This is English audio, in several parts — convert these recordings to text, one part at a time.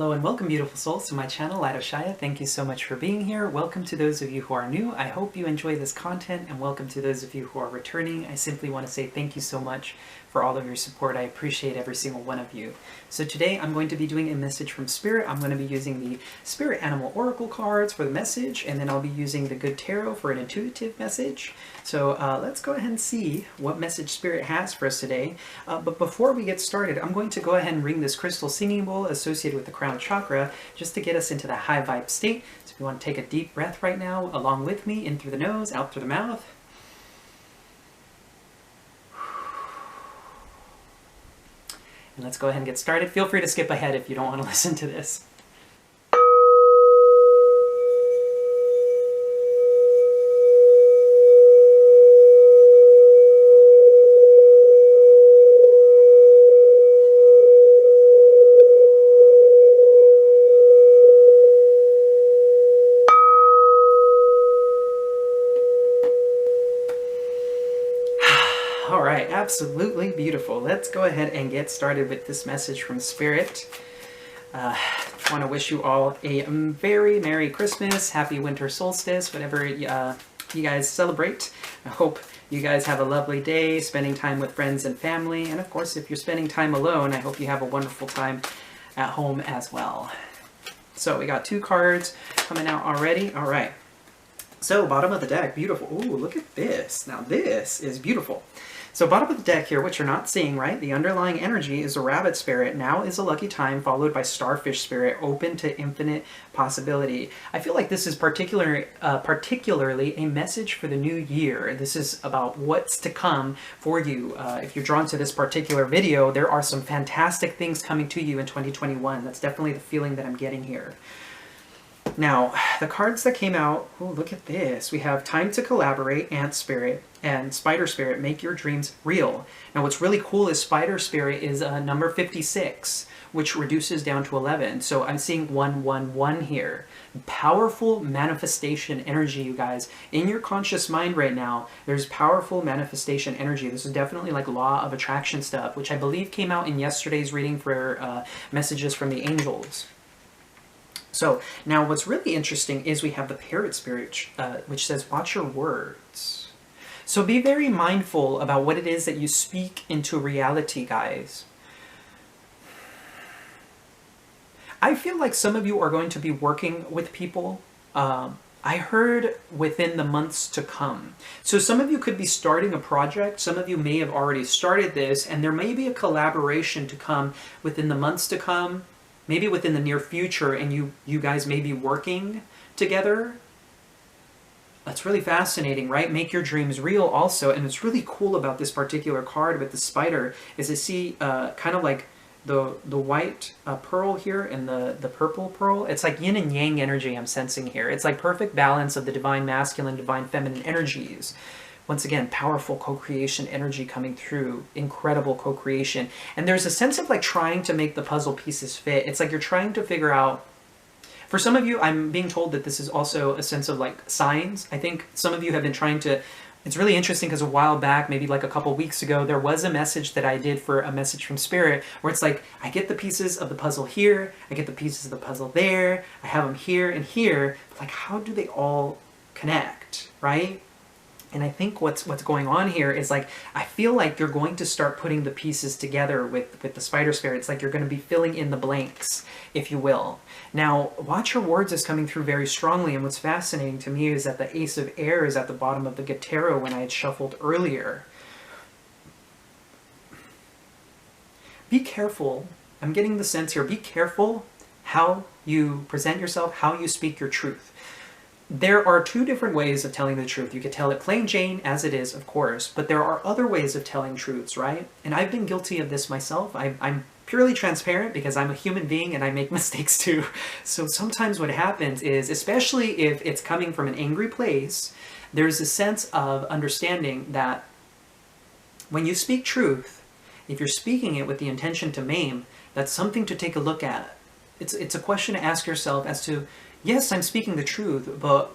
Hello and welcome, beautiful souls, to my channel, Light of Shaya. Thank you so much for being here. Welcome to those of you who are new. I hope you enjoy this content, and welcome to those of you who are returning. I simply want to say thank you so much for all of your support. I appreciate every single one of you. So today I'm going to be doing a message from Spirit. I'm going to be using the Spirit Animal Oracle cards for the message, and then I'll be using the Good Tarot for an intuitive message. So let's go ahead and see what message Spirit has for us today. But before we get started, I'm going to go ahead and ring this crystal singing bowl associated with the crown chakra just to get us into that high vibe state. So if you want to take a deep breath right now along with me, in through the nose, out through the mouth. And let's go ahead and get started. Feel free to skip ahead if you don't want to listen to this. All right, absolutely beautiful. Let's go ahead and get started with this message from Spirit. I want to wish you all a very Merry Christmas, Happy Winter Solstice, whatever you guys celebrate. I hope you guys have a lovely day, spending time with friends and family. And of course, if you're spending time alone, I hope you have a wonderful time at home as well. So we got two cards coming out already. All right. So bottom of the deck, beautiful. Ooh, look at this. Now this is beautiful. So bottom of the deck here, what you're not seeing, right? The underlying energy is a rabbit spirit. Now is a lucky time, followed by starfish spirit, open to infinite possibility. I feel like this is particularly a message for the new year. This is about what's to come for you. If you're drawn to this particular video, there are some fantastic things coming to you in 2021. That's definitely the feeling that I'm getting here. Now, the cards that came out, oh, look at this. We have Time to Collaborate, Ant Spirit, and Spider Spirit, Make Your Dreams Real. Now, what's really cool is Spider Spirit is number 56, which reduces down to 11. So I'm seeing 111 here. Powerful manifestation energy, you guys. In your conscious mind right now, there's powerful manifestation energy. This is definitely like law of attraction stuff, which I believe came out in yesterday's reading for messages from the angels. So now what's really interesting is we have the Parrot Spirit, which says, watch your words. So be very mindful about what it is that you speak into reality, guys. I feel like some of you are going to be working with people. I heard within the months to come. So some of you could be starting a project. Some of you may have already started this, and there may be a collaboration to come within the months to come. Maybe within the near future, and you guys may be working together. That's really fascinating, right? Make your dreams real also. And what's really cool about this particular card with the spider is to see kind of like the white pearl here and the purple pearl. It's like yin and yang energy I'm sensing here. It's like perfect balance of the divine masculine, divine feminine energies. Once again, powerful co-creation energy coming through, incredible co-creation. And there's a sense of like trying to make the puzzle pieces fit. It's like you're trying to figure out, for some of you, I'm being told that this is also a sense of like signs. I think some of you have been trying to, it's really interesting because a while back, maybe like a couple weeks ago, there was a message that I did for a message from Spirit where it's like, I get the pieces of the puzzle here, I get the pieces of the puzzle there, I have them here and here, but like how do they all connect, right? And I think what's going on here is like, I feel like you're going to start putting the pieces together with the spider spirit. It's like you're going to be filling in the blanks, if you will. Now, watch your words is coming through very strongly. And what's fascinating to me is that the Ace of Air is at the bottom of the Good Tarot when I had shuffled earlier. Be careful. I'm getting the sense here. Be careful how you present yourself, how you speak your truth. There are two different ways of telling the truth. You could tell it plain Jane as it is, of course, but there are other ways of telling truths, right? And I've been guilty of this myself. I'm purely transparent because I'm a human being and I make mistakes too. So sometimes what happens is, especially if it's coming from an angry place, there's a sense of understanding that when you speak truth, if you're speaking it with the intention to maim, that's something to take a look at. It's a question to ask yourself as to, yes, I'm speaking the truth, but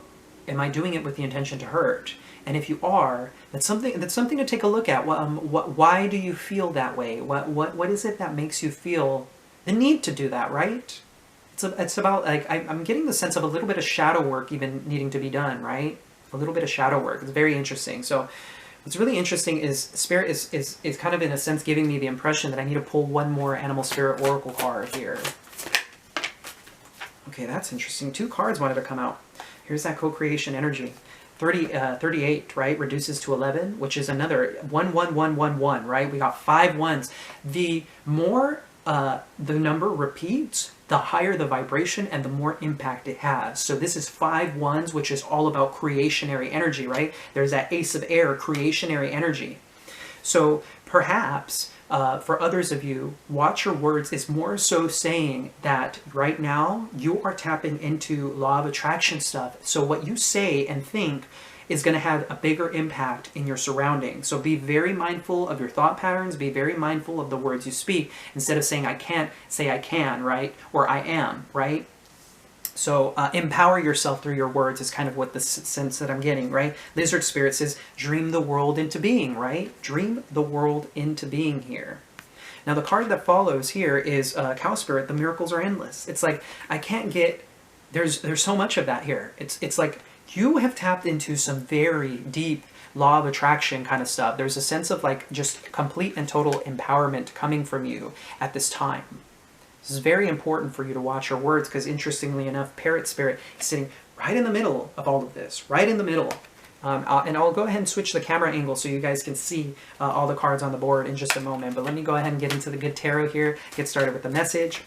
am I doing it with the intention to hurt? And if you are, that's something to take a look at. Why do you feel that way? What is it that makes you feel the need to do that, right? It's about, like, I'm getting the sense of a little bit of shadow work even needing to be done, right? A little bit of shadow work. It's very interesting. So what's really interesting is Spirit is kind of, in a sense, giving me the impression that I need to pull one more Animal Spirit Oracle card here. Okay, that's interesting. 2 cards wanted to come out. Here's that co-creation energy. 38, right, reduces to 11, which is another 1, 1, 1, 1, 1, right? We got 5 ones. The more the number repeats, the higher the vibration and the more impact it has. So this is 5 ones, which is all about creationary energy, right? There's that Ace of Air, creationary energy. So perhaps for others of you, watch your words is more so saying that right now you are tapping into law of attraction stuff. So what you say and think is going to have a bigger impact in your surroundings. So be very mindful of your thought patterns. Be very mindful of the words you speak. Instead of saying I can't, say I can, right? Or I am, right? So empower yourself through your words is kind of what the sense that I'm getting, right? Lizard Spirit says, dream the world into being, right? Dream the world into being here. Now the card that follows here is Cow Spirit, the miracles are endless. It's like, I can't get, there's so much of that here. It's like, you have tapped into some very deep law of attraction kind of stuff. There's a sense of like just complete and total empowerment coming from you at this time. This is very important for you to watch your words because, interestingly enough, Parrot Spirit is sitting right in the middle of all of this, right in the middle. And I'll go ahead and switch the camera angle so you guys can see all the cards on the board in just a moment. But let me go ahead and get into the good tarot here, get started with the message.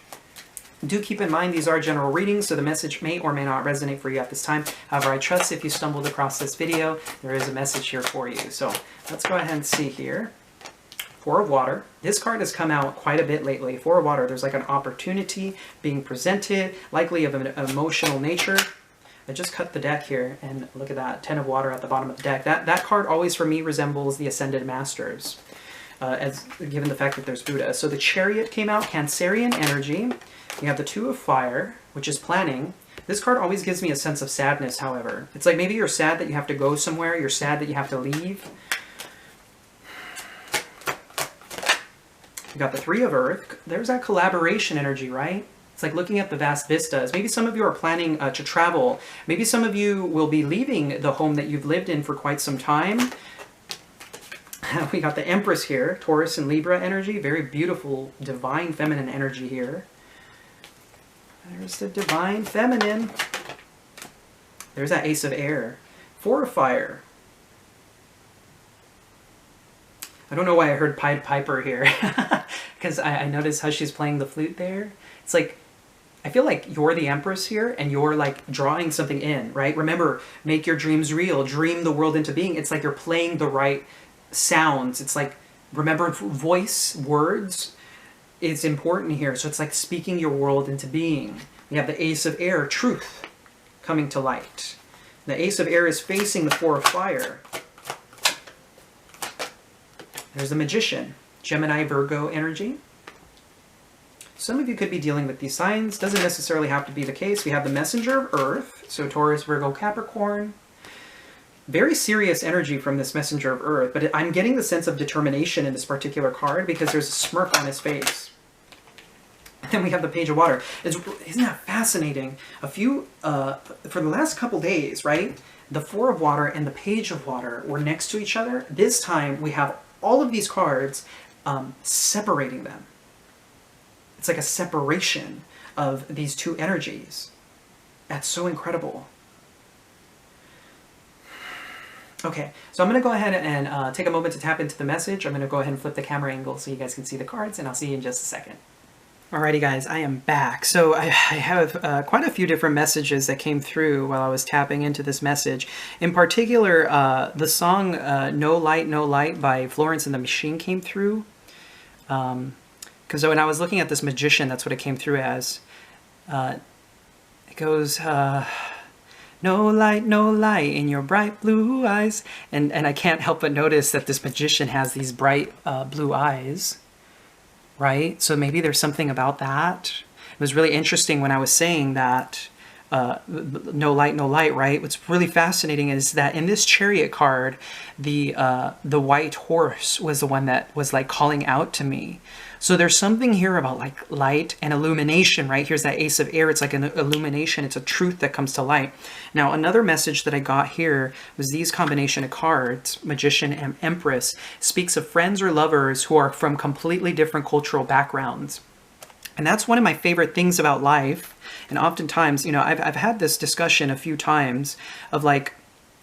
Do keep in mind these are general readings, so the message may or may not resonate for you at this time. However, I trust if you stumbled across this video, there is a message here for you. So let's go ahead and see here. 4 of Water. This card has come out quite a bit lately. 4 of Water, there's like an opportunity being presented, likely of an emotional nature. I just cut the deck here, and look at that, 10 of Water at the bottom of the deck. That card always, for me, resembles the Ascended Masters, given the fact that there's Buddha. So the Chariot came out, Cancerian energy. You have the 2 of Fire, which is planning. This card always gives me a sense of sadness, however. It's like maybe you're sad that you have to go somewhere, you're sad that you have to leave. You got the 3 of Earth. There's that collaboration energy, right? It's like looking at the vast vistas. Maybe some of you are planning to travel. Maybe some of you will be leaving the home that you've lived in for quite some time. We got the Empress here, Taurus and Libra energy. Very beautiful, divine feminine energy here. There's the divine feminine. There's that Ace of Air. 4 of Fire. I don't know why I heard Pied Piper here, because I noticed how she's playing the flute there. It's like, I feel like you're the Empress here, and you're like drawing something in, right? Remember, make your dreams real, dream the world into being. It's like you're playing the right sounds. It's like, remember, voice, words is important here. So it's like speaking your world into being. You have the Ace of Air, truth, coming to light. The Ace of Air is facing the 4 of Fire. There's the Magician, Gemini, Virgo energy. Some of you could be dealing with these signs. Doesn't necessarily have to be the case. We have the Messenger of Earth, so Taurus, Virgo, Capricorn. Very serious energy from this Messenger of Earth, but I'm getting the sense of determination in this particular card because there's a smirk on his face. And then we have the Page of Water. Isn't that fascinating? For the last couple days, right? The 4 of Water and the Page of Water were next to each other. This time we have all of these cards separating them. It's like a separation of these 2 energies. That's so incredible. Okay, so I'm going to go ahead and take a moment to tap into the message. I'm going to go ahead and flip the camera angle so you guys can see the cards, and I'll see you in just a second. Alrighty guys, I am back. So I have quite a few different messages that came through while I was tapping into this message. In particular, the song No Light, No Light by Florence and the Machine came through. Because when I was looking at this Magician, that's what it came through as. It goes, no light in your bright blue eyes. And I can't help but notice that this Magician has these bright blue eyes. Right? So maybe there's something about that. It was really interesting when I was saying that no light, no light, right? What's really fascinating is that in this Chariot card, the white horse was the one that was like calling out to me. So there's something here about like light and illumination, right? Here's that Ace of Air. It's like an illumination. It's a truth that comes to light. Now, another message that I got here was these combination of cards, Magician and Empress, speaks of friends or lovers who are from completely different cultural backgrounds. And that's one of my favorite things about life. And oftentimes, you know, I've had this discussion a few times of like,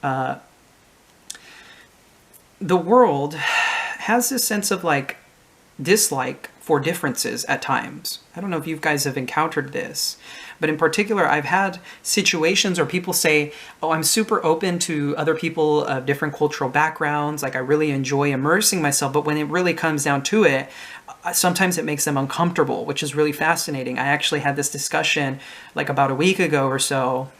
the world has this sense of like dislike for differences at times. I don't know if you guys have encountered this, but in particular, I've had situations where people say, oh, I'm super open to other people of different cultural backgrounds. Like I really enjoy immersing myself, but when it really comes down to it, sometimes it makes them uncomfortable, which is really fascinating. I actually had this discussion like about a week ago or so,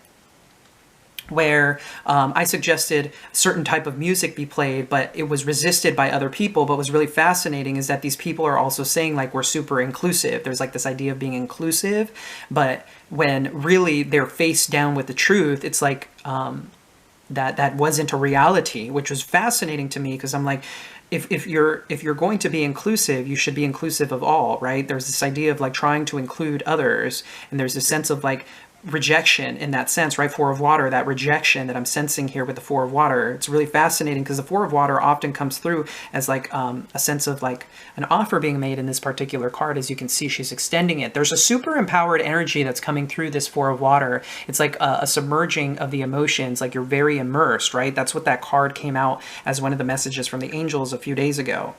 where I suggested a certain type of music be played, but it was resisted by other people. But what's really fascinating is that these people are also saying like we're super inclusive. There's like this idea of being inclusive, but when really they're face down with the truth, it's like that wasn't a reality, which was fascinating to me because I'm like, if you're going to be inclusive, you should be inclusive of all, right? There's this idea of like trying to include others, and there's a sense of like rejection in that sense, right? Four of Water, that rejection that I'm sensing here with the Four of Water. It's really fascinating because the Four of Water often comes through as like a sense of like an offer being made in this particular card. As you can see, she's extending it. There's a super empowered energy that's coming through this Four of Water. It's like a submerging of the emotions, like you're very immersed, right? That's what that card came out as one of the messages from the angels a few days ago.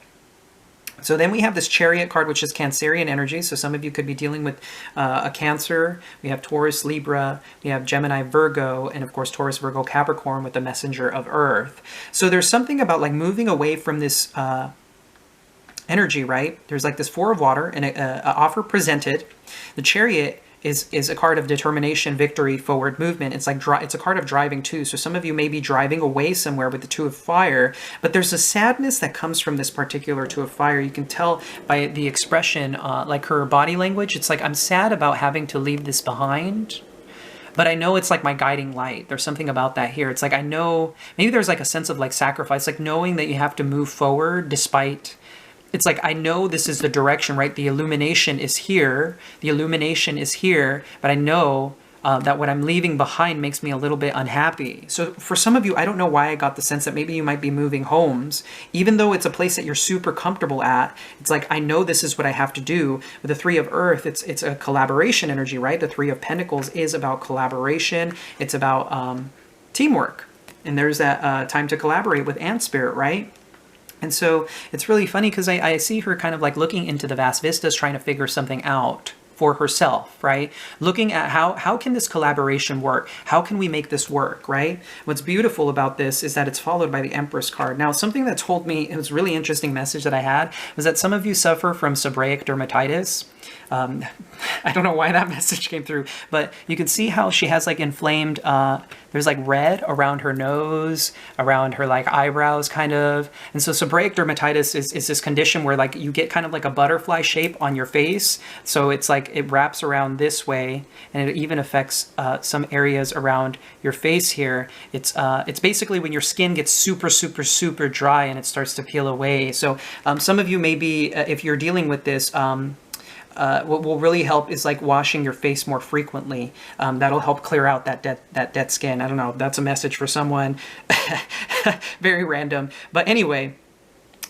So then we have this Chariot card, which is Cancerian energy. So some of you could be dealing with a Cancer. We have Taurus, Libra. We have Gemini, Virgo. And of course, Taurus, Virgo, Capricorn with the messenger of Earth. So there's something about like moving away from this energy, right? There's like this Four of Water and an offer presented. The Chariot is a card of determination, victory, forward movement. It's like it's a card of driving too. So some of you may be driving away somewhere with the Two of Fire, but there's a sadness that comes from this particular Two of Fire. You can tell by the expression, like her body language. It's like, I'm sad about having to leave this behind, but I know it's like my guiding light. There's something about that here. It's like, I know, maybe there's like a sense of like sacrifice, like knowing that you have to move forward despite. It's like, I know this is the direction, right? The illumination is here. The illumination is here, but I know that what I'm leaving behind makes me a little bit unhappy. So for some of you, I don't know why I got the sense that maybe you might be moving homes, even though it's a place that you're super comfortable at. It's like, I know this is what I have to do. With the Three of Earth, it's a collaboration energy, right? The Three of Pentacles is about collaboration. It's about teamwork. And there's that time to collaborate with Ant Spirit, right? And so it's really funny because I see her kind of like looking into the vast vistas, trying to figure something out for herself, right? Looking at how can this collaboration work? How can we make this work, right? What's beautiful about this is that it's followed by the Empress card. Now, something that told me, it was a really interesting message that I had, was that some of you suffer from seborrheic dermatitis. I don't know why that message came through, but you can see how she has like inflamed, there's like red around her nose, around her like eyebrows kind of. And so seborrheic dermatitis is this condition where like you get kind of like a butterfly shape on your face. So it's like it wraps around this way, and it even affects some areas around your face here. It's basically when your skin gets super, super, super dry and it starts to peel away. So some of you may be, if you're dealing with this, what will really help is like washing your face more frequently. That'll help clear out that dead skin. I don't know. That's a message for someone. Very random. But anyway,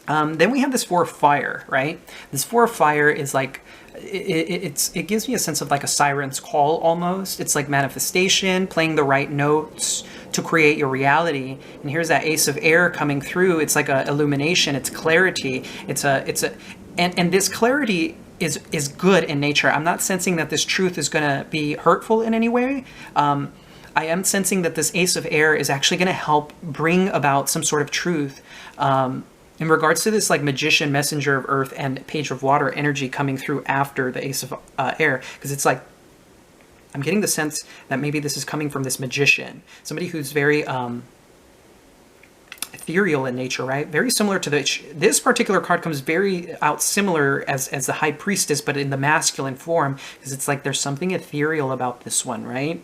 then we have this Four of Fire, right? This Four of Fire is like, it gives me a sense of like a siren's call almost. It's like manifestation, playing the right notes to create your reality. And here's that Ace of Air coming through. It's like a illumination. It's clarity. And this clarity is good in nature. I'm not sensing that this truth is going to be hurtful in any way. I am sensing that this Ace of Air is actually going to help bring about some sort of truth in regards to this like Magician, Messenger of Earth, and Page of Water energy coming through after the Ace of Air. Because it's like, I'm getting the sense that maybe this is coming from this Magician. Somebody who's very ethereal in nature, right? Very similar to this particular card comes very out similar as the High Priestess, but in the masculine form, because it's like there's something ethereal about this one, right?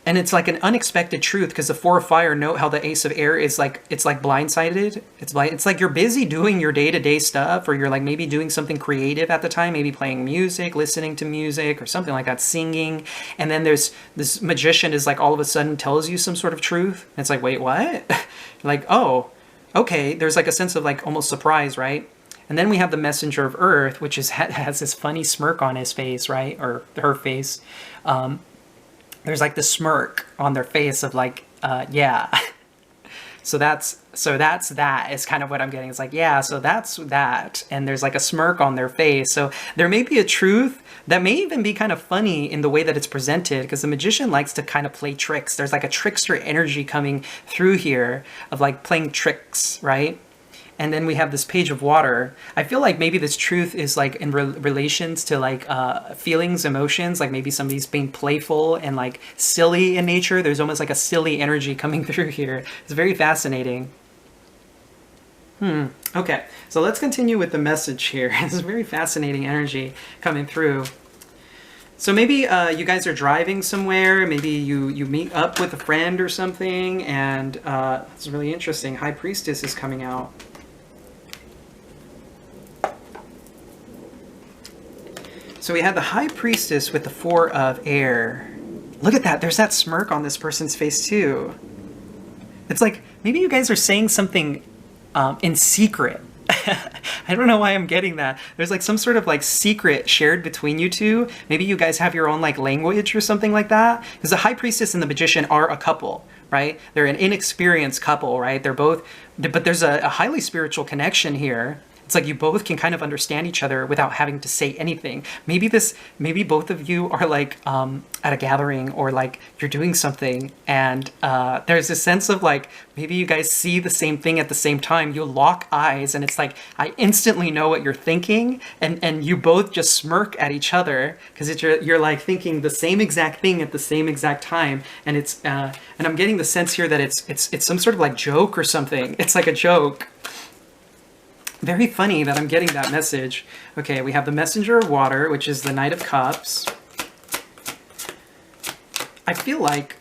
And it's like an unexpected truth because the Four of Fire, note how the Ace of Air is like, it's like blindsided. It's like you're busy doing your day-to-day stuff, or you're like maybe doing something creative at the time, maybe playing music, listening to music or something like that, singing. And then there's this magician is like all of a sudden tells you some sort of truth. And it's like, wait, what? Like, oh, okay. There's like a sense of like almost surprise, right? And then we have the Messenger of Earth, which is has this funny smirk on his face, right? Or her face. There's like the smirk on their face of like, yeah. So that's that is kind of what I'm getting. It's like, yeah, so that's that. And there's like a smirk on their face. So there may be a truth that may even be kind of funny in the way that it's presented, because the magician likes to kind of play tricks. There's like a trickster energy coming through here of like playing tricks, right? And then we have this Page of Water. I feel like maybe this truth is like in relations to like feelings, emotions, like maybe somebody's being playful and like silly in nature. There's almost like a silly energy coming through here. It's very fascinating. Okay, so let's continue with the message here. This is very fascinating energy coming through. So maybe you guys are driving somewhere, maybe you meet up with a friend or something, and it's really interesting. High Priestess is coming out. So we have the High Priestess with the Four of Air. Look at that. There's that smirk on this person's face too. It's like maybe you guys are saying something in secret. I don't know why I'm getting that. There's like some sort of like secret shared between you two. Maybe you guys have your own like language or something like that. Because the High Priestess and the Magician are a couple, right? They're an inexperienced couple, right? They're both, but there's a highly spiritual connection here. It's like you both can kind of understand each other without having to say anything. Maybe both of you are like at a gathering, or like you're doing something, and there's a sense of like maybe you guys see the same thing at the same time. You lock eyes, and it's like I instantly know what you're thinking, and you both just smirk at each other because you're like thinking the same exact thing at the same exact time, and it's and I'm getting the sense here that it's some sort of like joke or something. It's like a joke. Very funny that I'm getting that message. Okay, we have the Messenger of Water, which is the Knight of Cups. I feel like...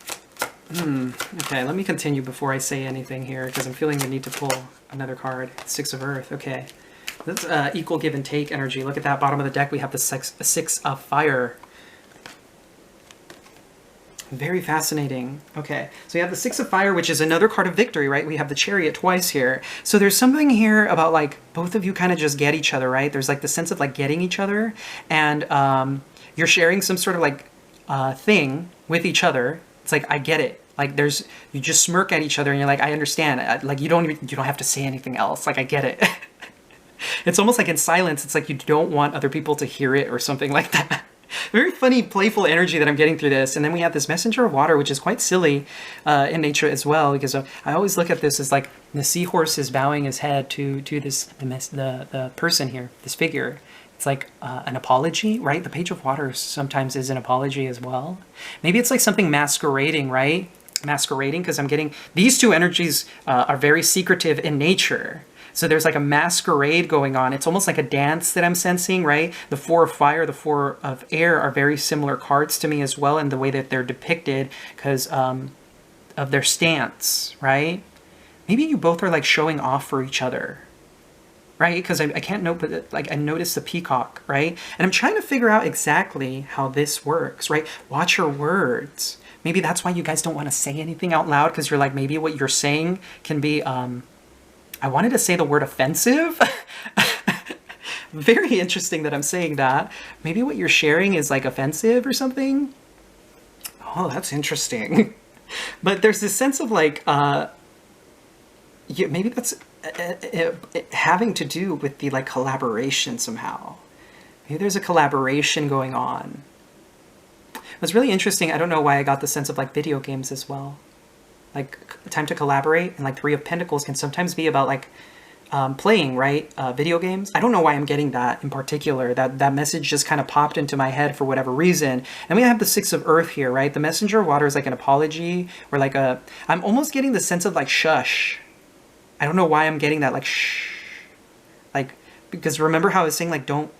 okay, let me continue before I say anything here, because I'm feeling the need to pull another card. Six of Earth, okay. This equal give and take energy. Look at that bottom of the deck. We have the Six of Fire. Very fascinating. Okay, so we have the Six of Fire, which is another card of victory, right? We have the Chariot twice here. So there's something here about like both of you kind of just get each other, right? There's like the sense of like getting each other, and you're sharing some sort of like thing with each other. It's like, I get it. Like you just smirk at each other and you're like, I understand. Like you don't have to say anything else. Like I get it. It's almost like in silence. It's like you don't want other people to hear it or something like that. Very funny, playful energy that I'm getting through this. And then we have this Messenger of Water, which is quite silly in nature as well, because I always look at this as like the seahorse is bowing his head to the person here, this figure. It's like an apology, right? The Page of Water sometimes is an apology as well. Maybe it's like something masquerading, right? Masquerading, because I'm getting these two energies are very secretive in nature. So there's like a masquerade going on. It's almost like a dance that I'm sensing, right? The Four of Fire, the Four of Air are very similar cards to me as well in the way that they're depicted because of their stance, right? Maybe you both are like showing off for each other, right? Because I can't note, but like I noticed the peacock, right? And I'm trying to figure out exactly how this works, right? Watch your words. Maybe that's why you guys don't want to say anything out loud, because you're like, maybe what you're saying can be... I wanted to say the word offensive. Very interesting that I'm saying that. Maybe what you're sharing is like offensive or something. Oh, that's interesting. But there's this sense of like, maybe that's having to do with the like collaboration somehow. Maybe there's a collaboration going on. What's really interesting, I don't know why I got the sense of like video games as well. Like time to collaborate, and like Three of Pentacles can sometimes be about like playing, right? Video games. I don't know why I'm getting that in particular. That message just kind of popped into my head for whatever reason. And we have the Six of Earth here, right? The Messenger of Water is like an apology, or like I'm almost getting the sense of like shush. I don't know why I'm getting that like shh. Like, because remember how I was saying like don't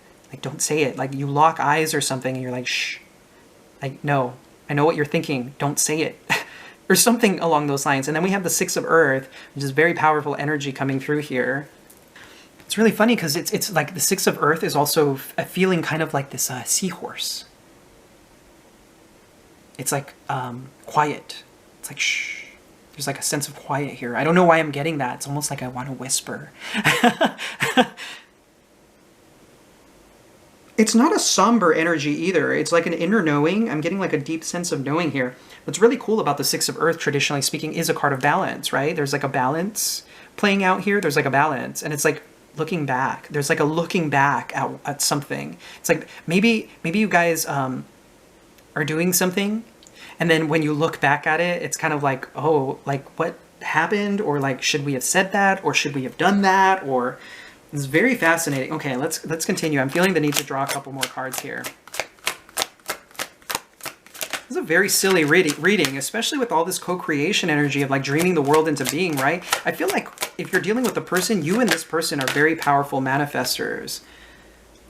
say it. Like you lock eyes or something and you're like shh. Like, no, I know what you're thinking. Don't say it. Or something along those lines. And then we have the Six of Earth, which is very powerful energy coming through here. It's really funny because it's like the Six of Earth is also a feeling kind of like this seahorse. It's like quiet. It's like shh. There's like a sense of quiet here. I don't know why I'm getting that. It's almost like I want to whisper. It's not a somber energy either. It's like an inner knowing. I'm getting like a deep sense of knowing here. What's really cool about the Six of Earth, traditionally speaking, is a card of balance, right? There's like a balance playing out here. There's like a balance. And it's like looking back. There's like a looking back at something. It's like maybe you guys are doing something. And then when you look back at it, it's kind of like, oh, like what happened? Or like, should we have said that? Or should we have done that? Or... It's very fascinating. Okay, let's continue. I'm feeling the need to draw a couple more cards here. This is a very silly reading, especially with all this co-creation energy of like dreaming the world into being, right? I feel like if you're dealing with a person, you and this person are very powerful manifestors.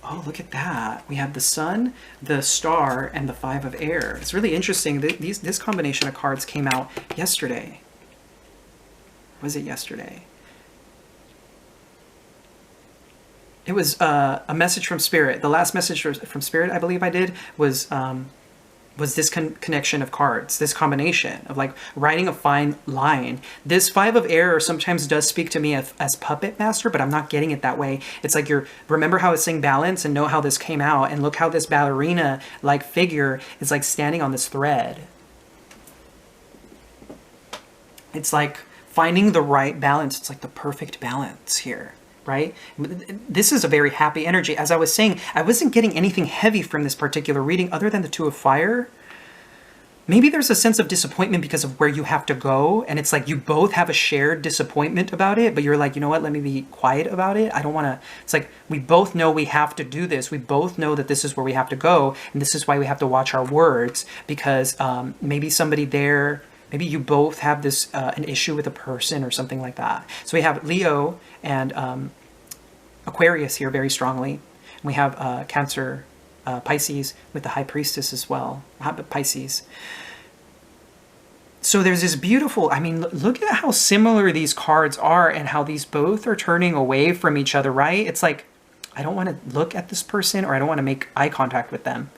Oh, look at that. We have the Sun, the Star, and the Five of Air. It's really interesting. This combination of cards came out yesterday. Was it yesterday? It was a message from Spirit. The last message from Spirit, I believe I did, was this connection of cards, this combination of like writing a fine line. This Five of Air sometimes does speak to me as puppet master, but I'm not getting it that way. It's like remember how I was saying balance and know how this came out, and look how this ballerina like figure is like standing on this thread. It's like finding the right balance. It's like the perfect balance here. Right? This is a very happy energy. As I was saying, I wasn't getting anything heavy from this particular reading other than the Two of Fire. Maybe there's a sense of disappointment because of where you have to go. And it's like you both have a shared disappointment about it, but you're like, you know what, let me be quiet about it. I don't want to. It's like we both know we have to do this. We both know that this is where we have to go. And this is why we have to watch our words, because maybe somebody there... Maybe you both have this an issue with a person or something like that. So we have Leo and Aquarius here very strongly. And we have Cancer, Pisces with the High Priestess as well. Pisces. So there's this beautiful, I mean, look at how similar these cards are and how these both are turning away from each other, right? It's like, I don't want to look at this person, or I don't want to make eye contact with them.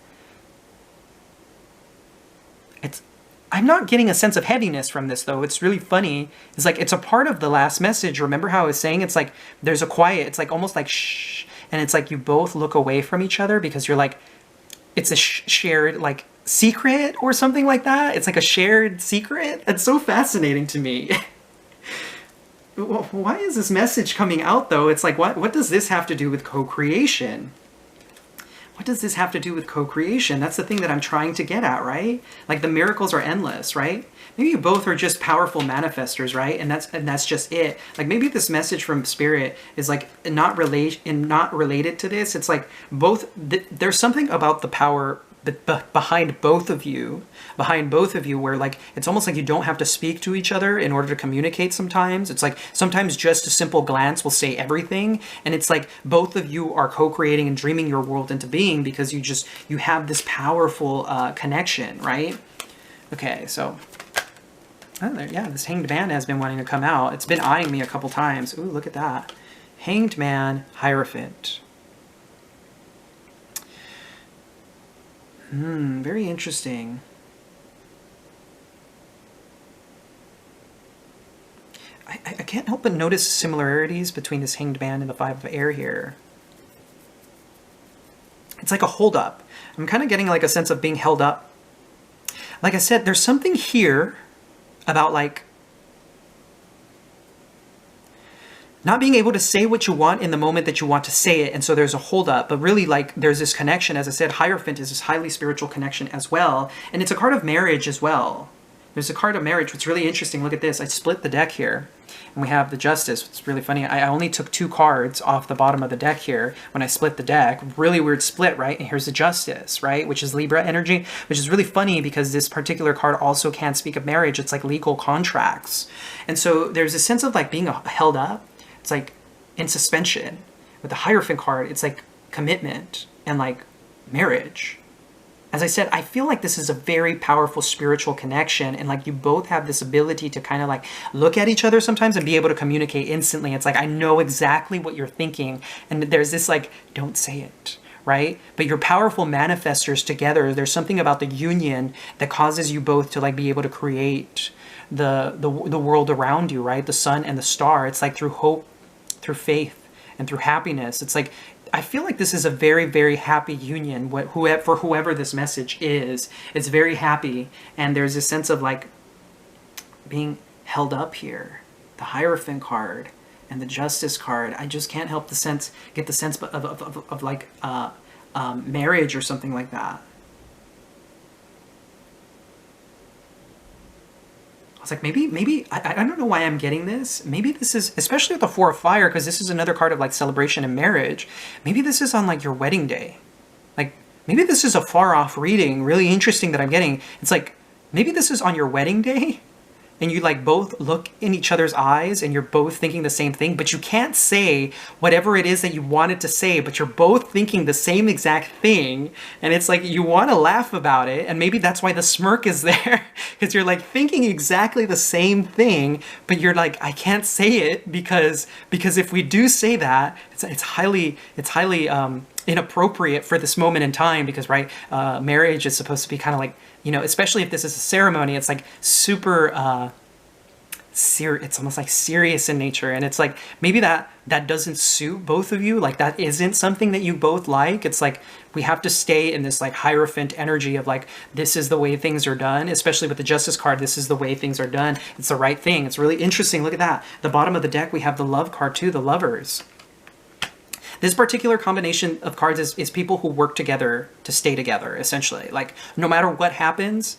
I'm not getting a sense of heaviness from this, though. It's really funny. It's like, it's a part of the last message. Remember how I was saying it's like, there's a quiet, it's like almost like shh. And it's like you both look away from each other because you're like, it's a shared like secret or something like that. It's like a shared secret. It's so fascinating to me. Why is this message coming out, though? It's like, what does this have to do with co-creation? What does this have to do with co-creation? That's the thing that I'm trying to get at, right? Like the miracles are endless, right? Maybe you both are just powerful manifestors, right? And that's just it. Like maybe this message from Spirit is like not related to this. It's like both. There's something about the power behind both of you, where like it's almost like you don't have to speak to each other in order to communicate sometimes. It's like sometimes just a simple glance will say everything, and it's like both of you are co-creating and dreaming your world into being because you have this powerful connection, right? Okay, so yeah, this Hanged Man has been wanting to come out. It's been eyeing me a couple times. Ooh, look at that. Hanged Man, Hierophant. Very interesting. I can't help but notice similarities between this Hanged Man and the Five of Air here. It's like a hold-up. I'm kind of getting like a sense of being held up. Like I said, there's something here about like not being able to say what you want in the moment that you want to say it, and so there's a hold-up, but really like there's this connection. As I said, Hierophant is this highly spiritual connection as well, and it's a card of marriage as well. There's a card of marriage. What's really interesting, look at this. I split the deck here, and we have the Justice. It's really funny. I only took 2 cards off the bottom of the deck here when I split the deck. Really weird split, right? And here's the Justice, right? Which is Libra energy, which is really funny because this particular card also can speak of marriage. It's like legal contracts. And so there's a sense of like being held up. It's like in suspension. With the Hierophant card, it's like commitment and like marriage. as I said, I feel like this is a very powerful spiritual connection, and like you both have this ability to kind of like look at each other sometimes and be able to communicate instantly. It's like, I know exactly what you're thinking, and there's this like, don't say it, right? But you're powerful manifestors together. There's something about the union that causes you both to like be able to create the world around you, right? The sun and the star. It's like through hope, through faith, and through happiness. It's like, I feel like this is a very, very happy union. For whoever this message is, it's very happy. And there's a sense of like being held up here. The Hierophant card and the Justice card. I just can't help get the sense of like marriage or something like that. I was like, maybe, I don't know why I'm getting this. Maybe this is, especially with the Four of Fire, because this is another card of like celebration and marriage. Maybe this is on like your wedding day. Like, maybe this is a far off reading, really interesting that I'm getting. It's like, maybe this is on your wedding day, and you like both look in each other's eyes and you're both thinking the same thing, but you can't say whatever it is that you wanted to say, but you're both thinking the same exact thing. And it's like, you want to laugh about it. And maybe that's why the smirk is there, because you're like thinking exactly the same thing, but you're like, I can't say it because if we do say that, it's highly inappropriate for this moment in time, because right, marriage is supposed to be kind of like, you know, especially if this is a ceremony, it's like super it's almost like serious in nature, and it's like maybe that doesn't suit both of you, like that isn't something that you both like. It's like we have to stay in this like Hierophant energy of like, this is the way things are done, especially with the Justice card. This is the way things are done. It's the right thing. It's really interesting. Look at that. The bottom of the deck, we have the Love card too, the Lovers. This particular combination of cards is people who work together to stay together, essentially. Like, no matter what happens,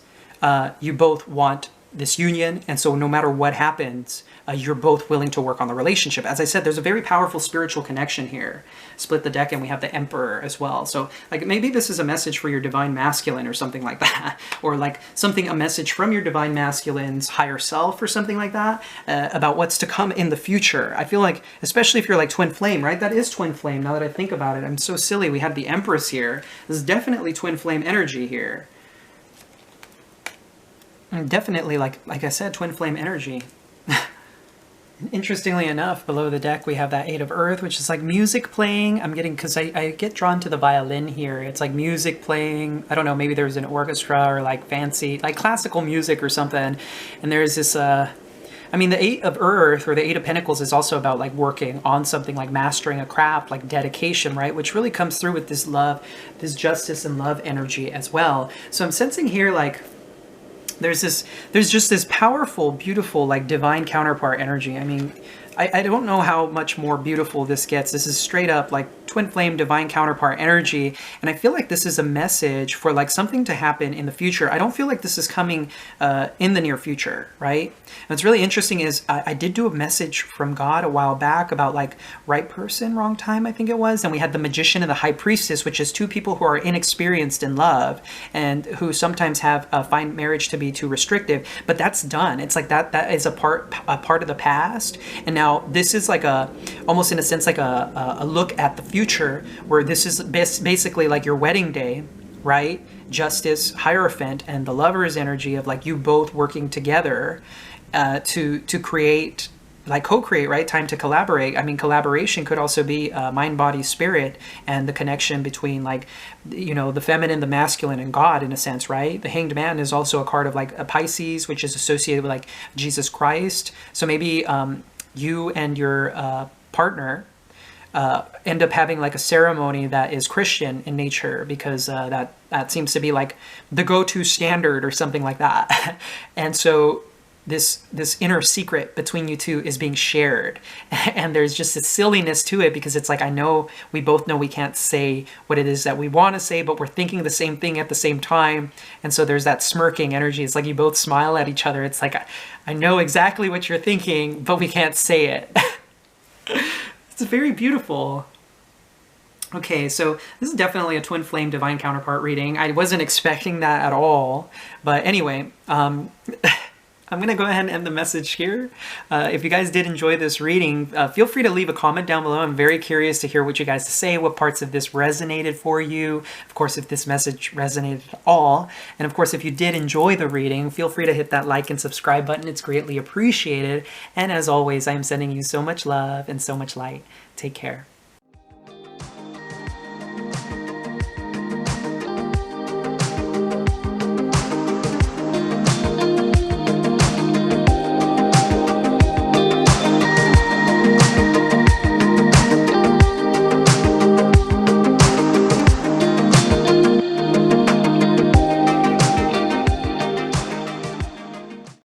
you both want this union, and so no matter what happens, you're both willing to work on the relationship. As I said, there's a very powerful spiritual connection here. Split the deck, and we have the Emperor as well. So, like, maybe this is a message for your Divine Masculine or something like that, or like a message from your Divine Masculine's higher self or something like that, about what's to come in the future. I feel like, especially if you're like Twin Flame, right? That is Twin Flame, now that I think about it. I'm so silly. We have the Empress here. This is definitely Twin Flame energy here. Definitely, like I said, Twin Flame energy. Interestingly enough, below the deck we have that Eight of Earth, which is like music playing. I'm getting, because I get drawn to the violin here. It's like music playing. I don't know, maybe there's an orchestra or like fancy, like classical music or something. And there's this, I mean, the Eight of Earth or the Eight of Pentacles is also about like working on something, like mastering a craft, like dedication, right? Which really comes through with this love, this justice and love energy as well. So I'm sensing here like, there's just this powerful, beautiful, like divine counterpart energy. I mean, I don't know how much more beautiful this gets. This is straight up like Twin Flame divine counterpart energy, and I feel like this is a message for like something to happen in the future. I don't feel like this is coming in the near future, right? And what's really interesting is I did do a message from God a while back about like right person, wrong time, I think it was, and we had the Magician and the High Priestess, which is two people who are inexperienced in love and who sometimes have find marriage to be too restrictive, but that's done. It's like that is a part of the past, and now this is like almost in a sense like a look at the future, where this is basically like your wedding day, right? Justice, Hierophant, and the Lover's energy of like you both working together to create, like co-create, right? Time to collaborate. I mean, collaboration could also be mind, body, spirit, and the connection between like, you know, the feminine, the masculine, and God in a sense, right? The Hanged Man is also a card of like a Pisces, which is associated with like Jesus Christ. So maybe you and your partner end up having like a ceremony that is Christian in nature, because that seems to be like the go-to standard or something like that. And so this inner secret between you two is being shared, and there's just a silliness to it, because it's like, I know we both know we can't say what it is that we want to say, but we're thinking the same thing at the same time. And so there's that smirking energy. It's like you both smile at each other. It's like, I know exactly what you're thinking, but we can't say it. It's very beautiful. Okay, so this is definitely a Twin Flame divine counterpart reading. I wasn't expecting that at all, but anyway, I'm going to go ahead and end the message here. If you guys did enjoy this reading, feel free to leave a comment down below. I'm very curious to hear what you guys say, what parts of this resonated for you. Of course, if this message resonated at all. And of course, if you did enjoy the reading, feel free to hit that like and subscribe button. It's greatly appreciated. And as always, I am sending you so much love and so much light. Take care.